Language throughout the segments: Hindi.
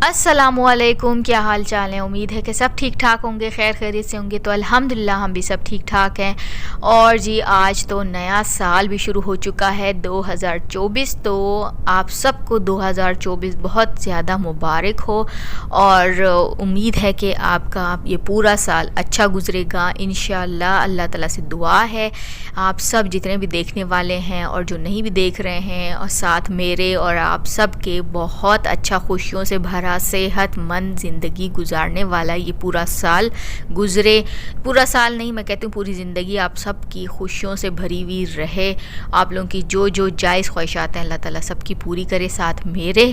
अस्सलामुअलैकुम, क्या हाल चाल है। उम्मीद है कि सब ठीक ठाक होंगे, खैर खैरियत से होंगे। तो अल्हम्दुलिल्लाह हम भी सब ठीक ठाक हैं। और जी आज तो नया साल भी शुरू हो चुका है 2024। तो आप सबको 2024 बहुत ज़्यादा मुबारक हो और उम्मीद है कि आपका ये पूरा साल अच्छा गुजरेगा इंशाअल्लाह। अल्लाह ताला से दुआ है आप सब जितने भी देखने वाले हैं और जो नहीं भी देख रहे हैं, और साथ मेरे और आप सब के बहुत अच्छा खुशियों से भरा सेहतमंद ज़िंदगी गुजारने वाला ये पूरा साल गुज़रे। पूरा साल नहीं, मैं कहती हूँ पूरी ज़िंदगी आप सब की खुशियों से भरी हुई रहे। आप लोगों की जो जो जायज़ ख्वाहिशात हैं अल्लाह ताला सबकी पूरी करे। साथ मेरे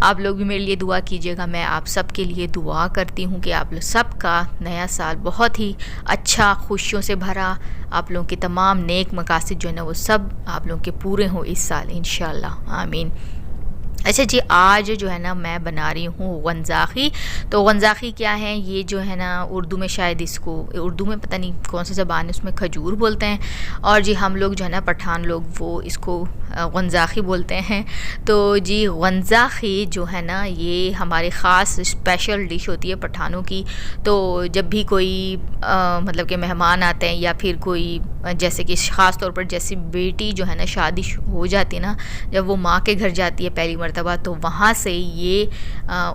आप लोग भी मेरे लिए दुआ कीजिएगा। मैं आप सब के लिए दुआ करती हूँ कि आप लोग सब का नया साल बहुत ही अच्छा, खुशियों से भरा, आप लोगों के तमाम नेक मकासद जो है ना वो सब आप लोगों के पूरे हों इस साल इंशाअल्लाह, आमीन। अच्छा जी, आज जो है ना मैं बना रही हूँ गंजाखी। तो गंजाखी क्या है, ये जो है ना उर्दू में, शायद इसको उर्दू में पता नहीं कौन सा ज़बान है, उसमें खजूर बोलते हैं। और जी हम लोग जो है ना पठान लोग वो इसको गंजाखी बोलते हैं। तो जी गंजाखी जो है ना ये हमारी ख़ास स्पेशल डिश होती है पठानों की। तो जब भी कोई मतलब कि मेहमान आते हैं या फिर कोई जैसे कि ख़ास तौर पर जैसी बेटी जो है ना शादी हो जाती है ना, जब वो माँ के घर जाती है पहली मर्तबा, तो वहाँ से ये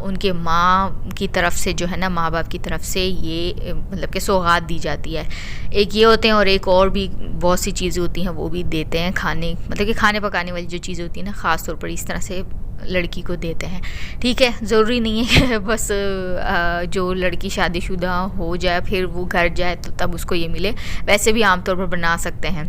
उनके माँ की तरफ से जो है ना, माँ बाप की तरफ से ये मतलब कि सौगात दी जाती है। एक ये होते हैं और एक और भी बहुत सी चीज़ें होती हैं वो भी देते हैं खाने, मतलब कि खाने पकाने वाली जो चीज़ें होती हैं ना, ख़ास तौर पर इस तरह से लड़की को देते हैं। ठीक है, ज़रूरी नहीं है कि बस जो लड़की शादीशुदा हो जाए फिर वो घर जाए तो तब उसको ये मिले, वैसे भी आमतौर पर बना सकते हैं।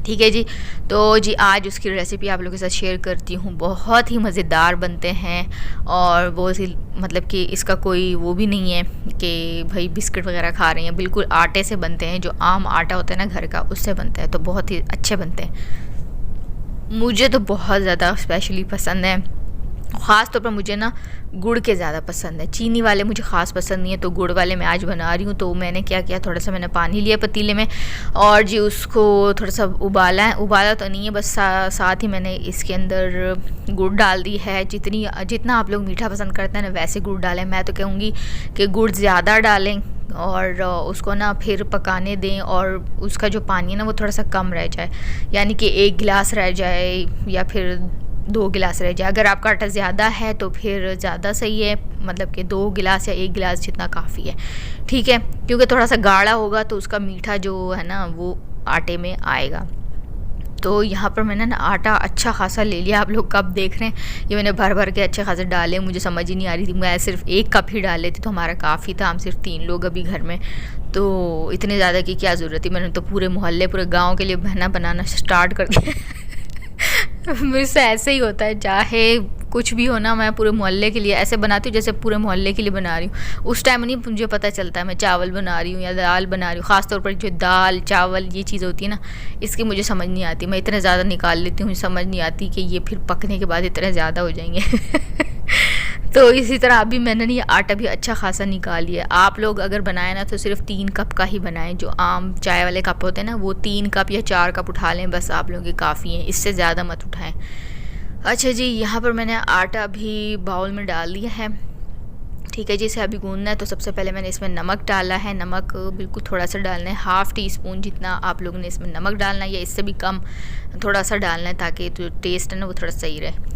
ठीक है जी। तो जी आज उसकी रेसिपी आप लोगों के साथ शेयर करती हूँ। बहुत ही मज़ेदार बनते हैं और बहुत ही मतलब कि इसका कोई वो भी नहीं है कि भाई बिस्किट वगैरह खा रहे हैं, बिल्कुल आटे से बनते हैं, जो आम आटा होता है ना घर का उससे बनते हैं, तो बहुत ही अच्छे बनते हैं। मुझे तो बहुत ज़्यादा स्पेशली पसंद है। ख़ास तौर पर मुझे ना गुड़ के ज़्यादा पसंद है, चीनी वाले मुझे ख़ास पसंद नहीं है। तो गुड़ वाले मैं आज बना रही हूँ। तो मैंने क्या किया, थोड़ा सा मैंने पानी लिया पतीले में और जी उसको थोड़ा सा उबाला है। उबाला तो नहीं है, बस साथ ही मैंने इसके अंदर गुड़ डाल दी है। जितना आप लोग मीठा पसंद करते हैं ना वैसे गुड़ डालें। मैं तो कहूँगी कि गुड़ ज़्यादा डालें और उसको ना फिर पकाने दें और उसका जो पानी है ना वो थोड़ा सा कम रह जाए, यानी कि 1 गिलास रह जाए या फिर 2 गिलास रह जाए। अगर आपका आटा ज़्यादा है तो फिर ज़्यादा सही है, मतलब कि 2 गिलास या 1 गिलास जितना काफ़ी है। ठीक है, क्योंकि थोड़ा सा गाढ़ा होगा तो उसका मीठा जो है ना वो आटे में आएगा। तो यहाँ पर मैंने ना आटा अच्छा खासा ले लिया। आप लोग कब देख रहे हैं, ये मैंने भर भर के अच्छे खासे डाले। मुझे समझ ही नहीं आ रही थी, मैं सिर्फ 1 कप ही डाले थे तो हमारा काफ़ी था। हम सिर्फ 3 लोग अभी घर में, तो इतने ज़्यादा की क्या ज़रूरत थी। मैंने तो पूरे मोहल्ले, पूरे गाँव के लिए बहना बनाना स्टार्ट कर दिया। मुझसे ऐसे ही होता है, चाहे कुछ भी हो ना, मैं पूरे मोहल्ले के लिए ऐसे बनाती हूँ जैसे पूरे मोहल्ले के लिए बना रही हूँ। उस टाइम नहीं मुझे पता चलता है मैं चावल बना रही हूँ या दाल बना रही हूँ। ख़ास तौर पर जो दाल चावल ये चीज़ होती है ना, इसकी मुझे समझ नहीं आती। मैं इतने ज़्यादा निकाल लेती हूँ, समझ नहीं आती कि ये फिर पकने के बाद इतने ज़्यादा हो जाएंगे। तो इसी तरह अभी मैंने ये आटा भी अच्छा खासा निकाल लिया। आप लोग अगर बनाए ना तो सिर्फ 3 कप का ही बनाएं। जो आम चाय वाले कप होते हैं ना वो 3 कप या 4 कप उठा लें, बस आप लोगों के काफ़ी हैं, इससे ज़्यादा मत उठाएं। अच्छा जी, यहाँ पर मैंने आटा भी बाउल में डाल दिया है। ठीक है जी, इसे अभी गूंदना है। तो सबसे पहले मैंने इसमें नमक डाला है। नमक बिल्कुल थोड़ा सा डालना है, ½ टी स्पून जितना आप लोगों ने इसमें नमक डालना है, या इससे भी कम थोड़ा सा डालना है ताकि जो टेस्ट है ना वो थोड़ा सही रहे।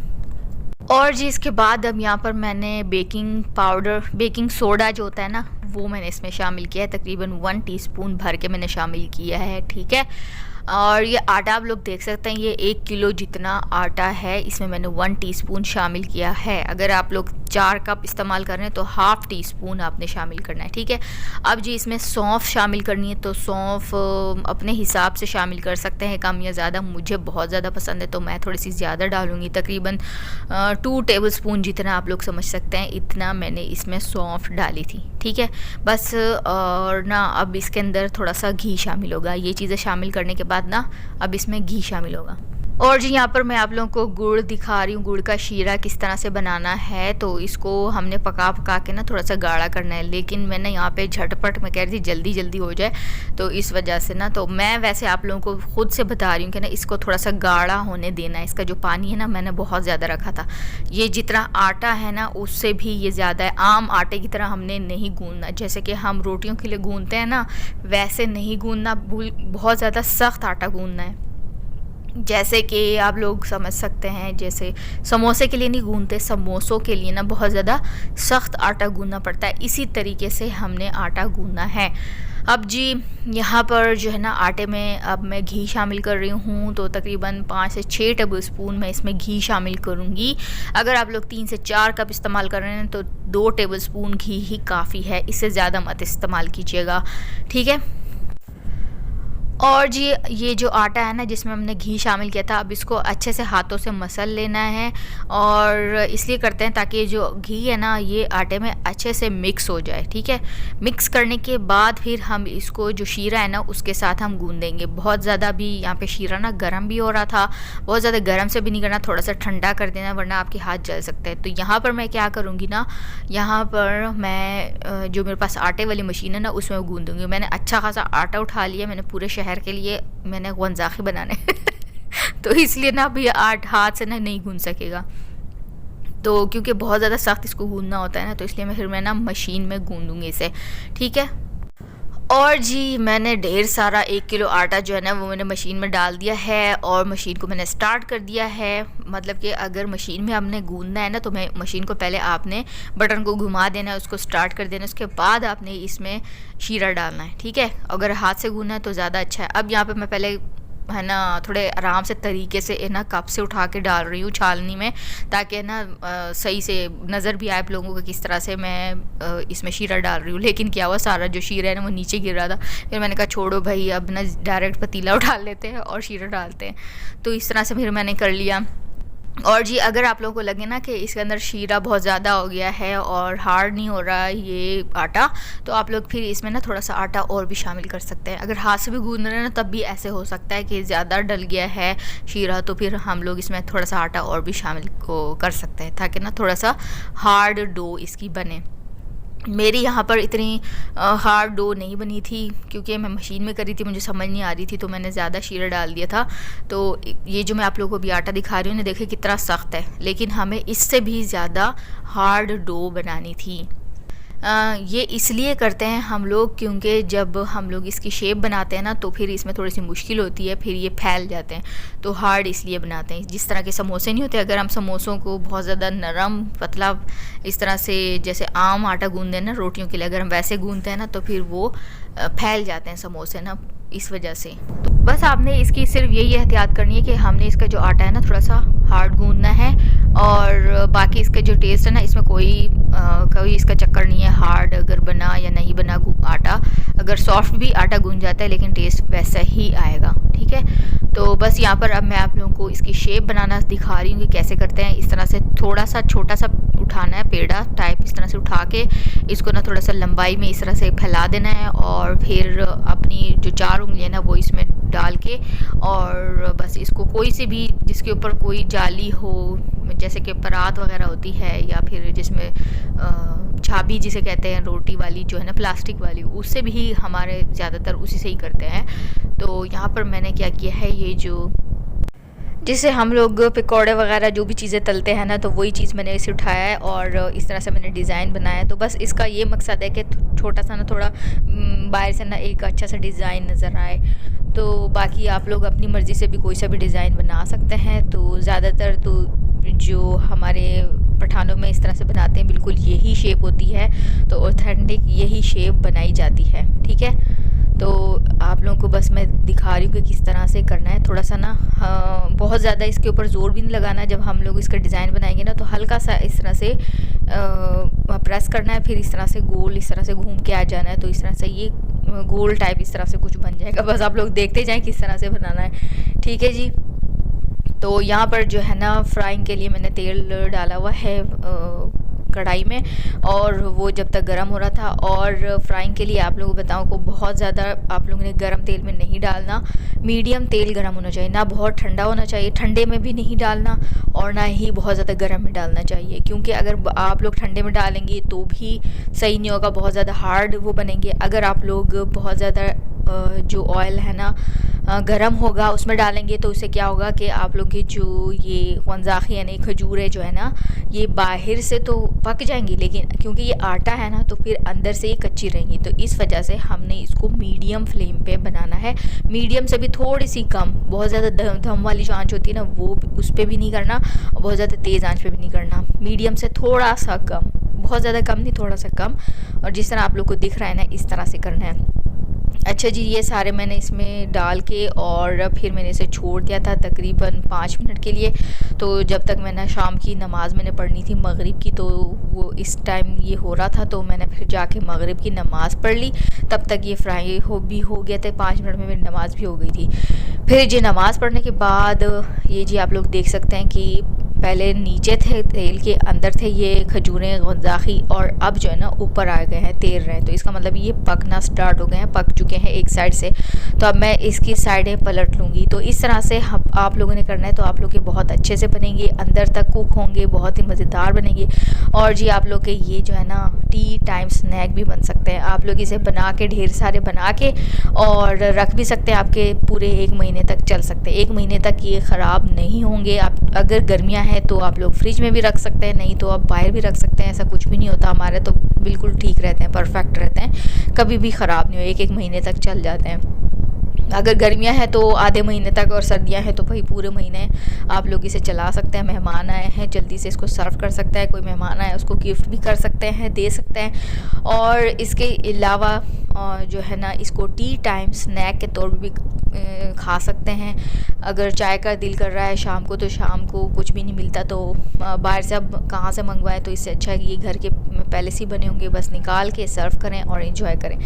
और जी इसके बाद अब यहाँ पर मैंने बेकिंग पाउडर, बेकिंग सोडा जो होता है ना वो मैंने इसमें शामिल किया है। तकरीबन 1 टीस्पून भर के मैंने शामिल किया है। ठीक है, और ये आटा आप लोग देख सकते हैं, ये 1 किलो जितना आटा है, इसमें मैंने 1 टीस्पून शामिल किया है। अगर आप लोग 4 कप इस्तेमाल कर रहे हैं तो ½ टीस्पून आपने शामिल करना है। ठीक है, अब जी इसमें सौंफ शामिल करनी है। तो सौंफ अपने हिसाब से शामिल कर सकते हैं, कम या ज़्यादा। मुझे बहुत ज़्यादा पसंद है तो मैं थोड़ी सी ज़्यादा डालूँगी, तकरीबन 2 टेबल स्पून जितना आप लोग समझ सकते हैं, इतना मैंने इसमें सौंफ डाली थी। ठीक है, बस और ना अब इसके अंदर थोड़ा सा घी शामिल होगा। ये चीज़ें शामिल करने के बाद ना अब इसमें घी शामिल होगा। और जी यहाँ पर मैं आप लोगों को गुड़ दिखा रही हूँ, गुड़ का शीरा किस तरह से बनाना है। तो इसको हमने पका पका के ना थोड़ा सा गाढ़ा करना है, लेकिन मैंने यहाँ पे झटपट मैं कह रही थी जल्दी जल्दी हो जाए, तो इस वजह से ना, तो मैं वैसे आप लोगों को खुद से बता रही हूँ कि ना इसको थोड़ा सा गाढ़ा होने देना है। इसका जो पानी है ना मैंने बहुत ज़्यादा रखा था, ये जितना आटा है ना उससे भी ये ज़्यादा है। आम आटे की तरह हमने नहीं गूँधना, जैसे कि हम रोटियों के लिए गूँधते हैं ना वैसे नहीं गूँधना, बहुत ज़्यादा सख्त आटा गूँधना है। जैसे कि आप लोग समझ सकते हैं, जैसे समोसे के लिए नहीं गूंथते, समोसों के लिए ना बहुत ज़्यादा सख्त आटा गूंदना पड़ता है, इसी तरीके से हमने आटा गूंदना है। अब जी यहाँ पर जो है ना आटे में अब मैं घी शामिल कर रही हूँ, तो तकरीबन 5 से 6 टेबल स्पून मैं इसमें घी शामिल करूँगी। अगर आप लोग 3 से 4 कप इस्तेमाल कर रहे हैं तो 2 टेबल स्पून घी ही काफ़ी है, इससे ज़्यादा मत इस्तेमाल कीजिएगा, ठीक है। और जी ये जो आटा है ना जिसमें हमने घी शामिल किया था, अब इसको अच्छे से हाथों से मसल लेना है, और इसलिए करते हैं ताकि जो घी है ना ये आटे में अच्छे से मिक्स हो जाए, ठीक है। मिक्स करने के बाद फिर हम इसको जो शीरा है ना उसके साथ हम गूंदेंगे। बहुत ज़्यादा भी यहाँ पे शीरा ना गर्म भी हो रहा था, बहुत ज़्यादा गर्म से भी नहीं करना, थोड़ा सा ठंडा कर देना वरना आपके हाथ जल सकते हैं। तो यहाँ पर मैं क्या करूँगी ना, यहाँ पर मैं जो मेरे पास आटे वाली मशीन है ना उसमें गूंदूँगी। मैंने अच्छा खासा आटा उठा लिया, मैंने पूरे शहर के लिए मैंने गंजाखी बनाने तो इसलिए ना अभी आठ हाथ से ना नहीं गूंद सकेगा, तो क्योंकि बहुत ज़्यादा सख्त इसको गूंदना होता है ना, तो इसलिए मैं ना मशीन में गूंदूंगी इसे, ठीक है। और जी मैंने ढेर सारा 1 किलो आटा जो है ना वो मैंने मशीन में डाल दिया है, और मशीन को मैंने स्टार्ट कर दिया है। मतलब कि अगर मशीन में हमने गूंदना है ना तो मैं मशीन को पहले आपने बटन को घुमा देना है, उसको स्टार्ट कर देना है, उसके बाद आपने इसमें शीरा डालना है, ठीक है। अगर हाथ से गूंदना है तो ज़्यादा अच्छा है। अब यहाँ पे मैं पहले है ना थोड़े आराम से तरीके से है ना कप से उठा के डाल रही हूँ छालनी में, ताकि ना सही से नज़र भी आए आप लोगों को किस तरह से मैं इसमें शीरा डाल रही हूँ। लेकिन क्या हुआ, सारा जो शीरा है ना वो नीचे गिर रहा था, फिर मैंने कहा छोड़ो भाई, अब ना डायरेक्ट पतीला उठा लेते हैं और शीरा डालते हैं। तो इस तरह से फिर मैंने कर लिया। और जी अगर आप लोगों को लगे ना कि इसके अंदर शीरा बहुत ज़्यादा हो गया है और हार्ड नहीं हो रहा ये आटा, तो आप लोग फिर इसमें ना थोड़ा सा आटा और भी शामिल कर सकते हैं। अगर हाथ से भी गूंद रहे हैं ना तब भी ऐसे हो सकता है कि ज़्यादा डल गया है शीरा, तो फिर हम लोग इसमें थोड़ा सा आटा और भी शामिल कर सकते हैं, ताकि ना थोड़ा सा हार्ड डो इसकी बने। मेरी यहाँ पर इतनी हार्ड डो नहीं बनी थी, क्योंकि मैं मशीन में करी थी, मुझे समझ नहीं आ रही थी, तो मैंने ज़्यादा शीरा डाल दिया था। तो ये जो मैं आप लोगों को भी आटा दिखा रही हूँ ना, देखिए कितना सख्त है, लेकिन हमें इससे भी ज़्यादा हार्ड डो बनानी थी। ये इसलिए करते हैं हम लोग क्योंकि जब हम लोग इसकी शेप बनाते हैं ना तो फिर इसमें थोड़ी सी मुश्किल होती है, फिर ये फैल जाते हैं, तो हार्ड इसलिए बनाते हैं। जिस तरह के समोसे नहीं होते, अगर हम समोसों को बहुत ज़्यादा नरम पतला इस तरह से जैसे आम आटा गूंदते हैं ना रोटियों के लिए, अगर हम वैसे गूंदते हैं ना तो फिर वो फैल जाते हैं समोसे ना, इस वजह से। तो बस आपने इसकी सिर्फ यही एहतियात करनी है कि हमने इसका जो आटा है ना थोड़ा सा हार्ड गूंदना है, और बाकी इसका जो टेस्ट है ना इसमें कोई इसका चक्कर नहीं है हार्ड अगर बना या नहीं बना आटा। अगर सॉफ्ट भी आटा गूंद जाता है लेकिन टेस्ट वैसा ही आएगा, ठीक है। तो बस यहाँ पर अब मैं आप लोगों को इसकी शेप बनाना दिखा रही हूँ कि कैसे करते हैं। इस तरह से थोड़ा सा छोटा सा उठाना है, पेड़ा टाइप इस तरह से उठा के इसको ना थोड़ा सा लंबाई में इस तरह से फैला देना है, और फिर अपनी जो 4 उंगलियाँ ना वो इसमें डाल के, और बस इसको कोई से भी जिसके ऊपर कोई जाली हो, जैसे कि परात वगैरह होती है, या फिर जिसमें छाबी जिसे कहते हैं रोटी वाली जो है ना प्लास्टिक वाली, उससे भी हमारे ज़्यादातर उसी से ही करते हैं। तो यहाँ पर मैंने क्या किया है, ये जो जिससे हम लोग पकौड़े वगैरह जो भी चीज़ें तलते हैं ना, तो वही चीज़ मैंने इसे उठाया है और इस तरह से मैंने डिज़ाइन बनाया है। तो बस इसका ये मकसद है कि छोटा सा ना थोड़ा बाहर से ना एक अच्छा सा डिज़ाइन नज़र आए। तो बाकी आप लोग अपनी मर्ज़ी से भी कोई सा भी डिज़ाइन बना सकते हैं। तो ज़्यादातर तो जो हमारे पठानों में इस तरह से बनाते हैं बिल्कुल यही शेप होती है, तो ऑथेंटिक यही शेप बनाई जाती है, ठीक है। तो आप लोगों को बस मैं दिखा रही हूँ कि किस तरह से करना है। थोड़ा सा ना बहुत ज़्यादा इसके ऊपर ज़ोर भी नहीं लगाना है। जब हम लोग इसका डिज़ाइन बनाएंगे ना तो हल्का सा इस तरह से प्रेस करना है, फिर इस तरह से गोल इस तरह से घूम के आ जाना है। तो इस तरह से ये गोल टाइप इस तरह से कुछ बन जाएगा। बस आप लोग देखते जाएँ किस तरह से बनाना है, ठीक है जी। तो यहाँ पर जो है ना फ्राइंग के लिए मैंने तेल डाला हुआ है कढ़ाई में, और वो जब तक गर्म हो रहा था। और फ्राइंग के लिए आप लोगों को बताऊँ को बहुत ज़्यादा आप लोगों ने गर्म तेल में नहीं डालना, मीडियम तेल गर्म होना चाहिए, ना बहुत ठंडा होना चाहिए, ठंडे में भी नहीं डालना और ना ही बहुत ज़्यादा गर्म में डालना चाहिए, क्योंकि अगर आप लोग ठंडे में डालेंगे तो भी सही नहीं होगा, बहुत ज़्यादा हार्ड वो बनेंगे। अगर आप लोग बहुत ज़्यादा जो ऑयल है ना गरम होगा उसमें डालेंगे तो उससे क्या होगा कि आप लोग की जो ये वंजाखी यानी खजूर है जो है ना, ये बाहर से तो पक जाएंगी, लेकिन क्योंकि ये आटा है ना तो फिर अंदर से ये कच्ची रहेंगी। तो इस वजह से हमने इसको मीडियम फ्लेम पे बनाना है, मीडियम से भी थोड़ी सी कम, बहुत ज़्यादा दम वाली जो आँच होती है ना वो उस पर भी नहीं करना और बहुत ज़्यादा तेज़ आँच पे भी नहीं करना, मीडियम से थोड़ा सा कम, बहुत ज़्यादा कम नहीं, थोड़ा सा कम। और जिस तरह आप लोग को दिख रहा है ना इस तरह से करना है। अच्छा जी, ये सारे मैंने इसमें डाल के और फिर मैंने इसे छोड़ दिया था तकरीबन 5 मिनट के लिए। तो जब तक मैंने शाम की नमाज़ मैंने पढ़नी थी मगरिब की, तो वो इस टाइम ये हो रहा था, तो मैंने फिर जाके मगरिब की नमाज़ पढ़ ली। तब तक ये फ्राई हो गया था, 5 मिनट में मेरी नमाज़ भी हो गई थी। फिर जी नमाज़ पढ़ने के बाद ये जी आप लोग देख सकते हैं कि पहले नीचे थे, तेल के अंदर थे ये खजूरें गंजाखी, और अब जो है ना ऊपर आ गए हैं, तैर रहे हैं। तो इसका मतलब ये पकना स्टार्ट हो गए हैं, पक चुके हैं एक साइड से। तो अब मैं इसकी साइडें पलट लूँगी। तो इस तरह से आप लोगों ने करना है, तो आप लोग के बहुत अच्छे से बनेंगे, अंदर तक कुक होंगे, बहुत ही मज़ेदार बनेंगे। और जी आप लोग के ये जो है ना टी टाइम स्नैक भी बन सकते हैं। आप लोग इसे बना के ढेर सारे बना के और रख भी सकते हैं, आपके पूरे 1 महीने तक चल सकते हैं। 1 महीने तक ये ख़राब नहीं होंगे। आप अगर गर्मियाँ हैं तो आप लोग फ्रिज में भी रख सकते हैं, नहीं तो आप बाहर भी रख सकते हैं, ऐसा कुछ भी नहीं होता। हमारे तो बिल्कुल ठीक रहते हैं, परफेक्ट रहते हैं, कभी भी ख़राब नहीं हो, 1-1 महीने तक चल जाते हैं। अगर गर्मियाँ हैं तो आधे महीने तक, और सर्दियाँ हैं तो भाई पूरे महीने आप लोग इसे चला सकते हैं। मेहमान आए हैं जल्दी से इसको सर्व कर सकते हैं, कोई मेहमान आए उसको गिफ्ट भी कर सकते हैं, दे सकते हैं। और इसके अलावा जो है ना इसको टी टाइम स्नैक के तौर पर भी खा सकते हैं। अगर चाय का दिल कर रहा है शाम को, तो शाम को कुछ भी नहीं मिलता तो बाहर से अब कहाँ से मंगवाएं, तो इससे अच्छा है कि ये घर के पहले से ही बने होंगे, बस निकाल के सर्व करें और एंजॉय करें।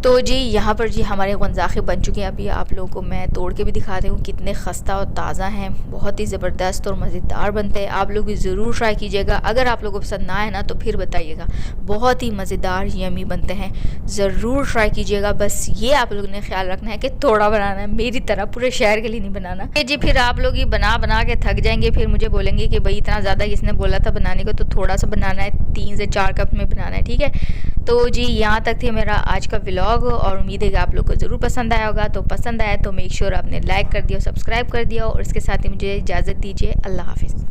तो जी यहाँ पर जी हमारे गंजाखे बन चुके हैं। अभी आप लोगों को मैं तोड़ के भी दिखाती हूँ कितने खस्ता और ताज़ा हैं, बहुत ही ज़बरदस्त और मज़ेदार बनते हैं। आप लोग ज़रूर ट्राई कीजिएगा। अगर आप लोगों को पसंद ना आए ना तो फिर बताइएगा, बहुत ही मज़ेदार यमी बनते हैं, ज़रूर ट्राई कीजिएगा। बस ये आप लोगों ने ख्याल रखना है कि थोड़ा बनाना है, मेरी तरह पूरे शहर के लिए नहीं बनाना है जी। फिर आप लोग ये बना के थक जाएंगे, फिर मुझे बोलेंगे कि भाई इतना ज़्यादा किसने बोला था बनाने को, तो थोड़ा सा बनाना है, 3 से 4 कप में बनाना है, ठीक है। तो जी यहाँ तक थी मेरा आज का व्लॉग, और उम्मीद है कि आप लोग को ज़रूर पसंद आया होगा। तो पसंद आया तो मेक श्योर आपने लाइक कर दिया, सब्सक्राइब कर दिया, और इसके साथ ही मुझे इजाज़त दीजिए। अल्लाह हाफ़िज़।